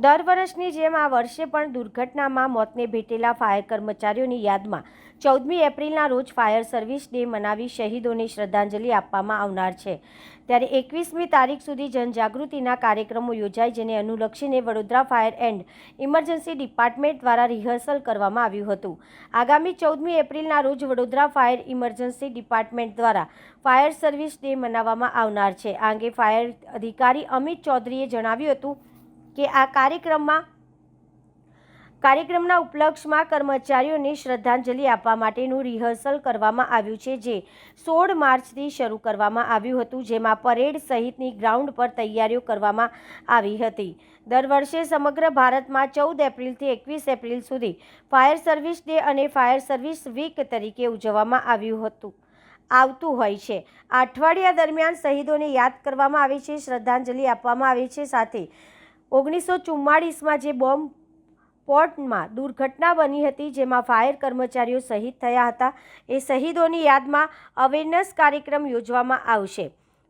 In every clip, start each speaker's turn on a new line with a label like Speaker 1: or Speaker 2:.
Speaker 1: દર વર્ષની જેમ આ વર્ષે પણ દુર્ઘટનામાં મોતને ભેટેલા ફાયર કર્મચારીઓની યાદમાં 14મી એપ્રિલના રોજ ફાયર સર્વિસ ડે મનાવી શહીદોને શ્રદ્ધાંજલિ આપવામાં આવનાર છે। ત્યારે 21મી તારીખ સુધી જનજાગૃતિના કાર્યક્રમો યોજાય, જેને અનુલક્ષીને Vadodara fire and emergency department દ્વારા રિહર્સલ કરવામાં આવ્યું હતું। આગામી 14મી એપ્રિલના રોજ વડોદરા ફાયર ઇમરજન્સી ડિપાર્ટમેન્ટ દ્વારા ફાયર સર્વિસ ડે મનાવવામાં આવનાર છે। આ અંગે ફાયર અધિકારી અમિત ચૌધરીએ જણાવ્યું હતું કે આ કાર્યક્રમના ઉપલક્ષમાં કર્મચારીઓને શ્રદ્ધાંજલિ આપવા માટેનું રિહર્સલ કરવામાં આવ્યું છે, જે 16 માર્ચથી શરૂ કરવામાં આવ્યું હતું, જેમાં પરેડ સહિતની ગ્રાઉન્ડ પર તૈયારીઓ કરવામાં આવી હતી। દર વર્ષે સમગ્ર ભારતમાં 14 એપ્રિલથી 21 એપ્રિલ સુધી ફાયર સર્વિસ ડે અને ફાયર સર્વિસ વીક તરીકે ઉજવવામાં આવતું હોય છે। આ અઠવાડિયા દરમિયાન શહીદોને યાદ કરવામાં આવે છે, શ્રદ્ધાંજલિ આપવામાં આવે છે। સાથે 1944માં જે બોમ્બ સ્ફોટમાં દુર્ઘટના બની હતી, જેમાં ફાયર કર્મચારીઓ શહીદ થયા હતા, એ શહીદોની યાદમાં અવેરનેસ કાર્યક્રમ યોજવામાં આવશે।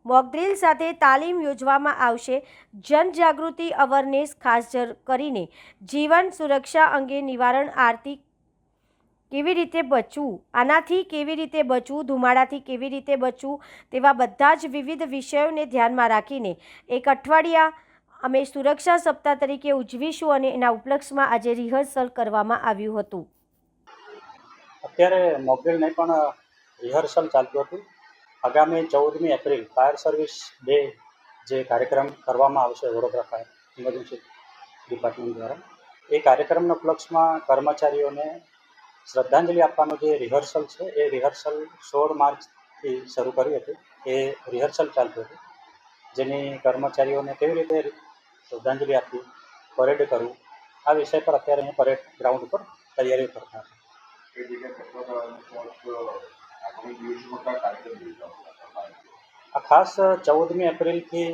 Speaker 1: મોકડ્રીલ સાથે તાલીમ યોજવામાં આવશે। જનજાગૃતિ અવેરનેસ ખાસ કરીને જીવન સુરક્ષા અંગે, નિવારણ, આર્થિક કેવી રીતે બચવું, આનાથી કેવી રીતે બચવું, ધુમાડાથી કેવી રીતે બચવું, તેવા બધા જ વિવિધ વિષયોને ધ્યાનમાં રાખીને એક અઠવાડિયા અમે સુરક્ષા સપ્તાહ તરીકે ઉજવીશું અને એના ઉપલક્ષમાં આજે રિહર્સલ કરવામાં આવ્યું હતું।
Speaker 2: અત્યારે મોકડ્રીલ નહીં પણ રિહર્સલ ચાલતું હતું। આગામી 14મી એપ્રિલ ફાયર સર્વિસ ડે જે કાર્યક્રમ કરવામાં આવશે વડોદરા ફાયર ઇમરજન્સી ડિપાર્ટમેન્ટ દ્વારા, એ કાર્યક્રમના ઉપલક્ષમાં કર્મચારીઓને શ્રદ્ધાંજલિ આપવાનું જે રિહર્સલ છે, એ રિહર્સલ 16 માર્ચથી શરૂ કર્યું હતું। એ રિહર્સલ ચાલતું હતું, જેની કર્મચારીઓને કેવી રીતે શ્રદ્ધાંજલિ આપવી, પરેડ કરવું, આ વિષય પર અત્યારે અહીં પરેડ ગ્રાઉન્ડ ઉપર તૈયારીઓ કરતા હતા। આ ખાસ 14મી એપ્રિલથી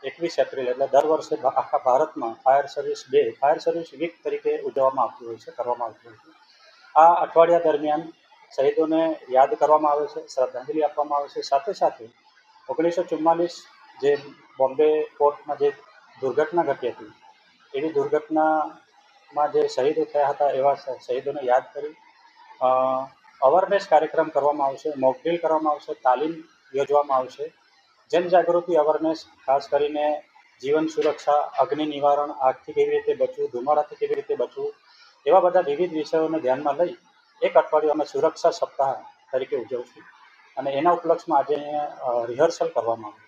Speaker 2: 21 એપ્રિલ એટલે દર વર્ષે આખા ભારતમાં fire service day, fire service week તરીકે ઉજવવામાં આવતું હોય છે, કરવામાં આવતું હોય છે। આ અઠવાડિયા દરમિયાન શહીદોને યાદ કરવામાં આવે છે, શ્રદ્ધાંજલિ આપવામાં આવે છે। સાથે સાથે 1944 જે બોમ્બે પોર્ટમાં જે દુર્ઘટના ઘટી હતી, એવી દુર્ઘટનામાં જે શહીદો થયા હતા, એવા શહીદોને યાદ કરી અવેરનેસ કાર્યક્રમ કરવામાં આવશે, મોકડ્રીલ કરવામાં આવશે, તાલીમ યોજવામાં આવશે। જનજાગૃતિ અવેરનેસ ખાસ કરીને જીવન સુરક્ષા, અગ્નિ નિવારણ, આગથી કેવી રીતે બચવું, ધુમાડાથી કેવી રીતે બચવું, એવા બધા વિવિધ વિષયોને ધ્યાનમાં લઈ એક અઠવાડિયું અમે સુરક્ષા સપ્તાહ તરીકે ઉજવશું અને એના ઉપલક્ષમાં આજે રિહર્સલ કરવામાં આવ્યું।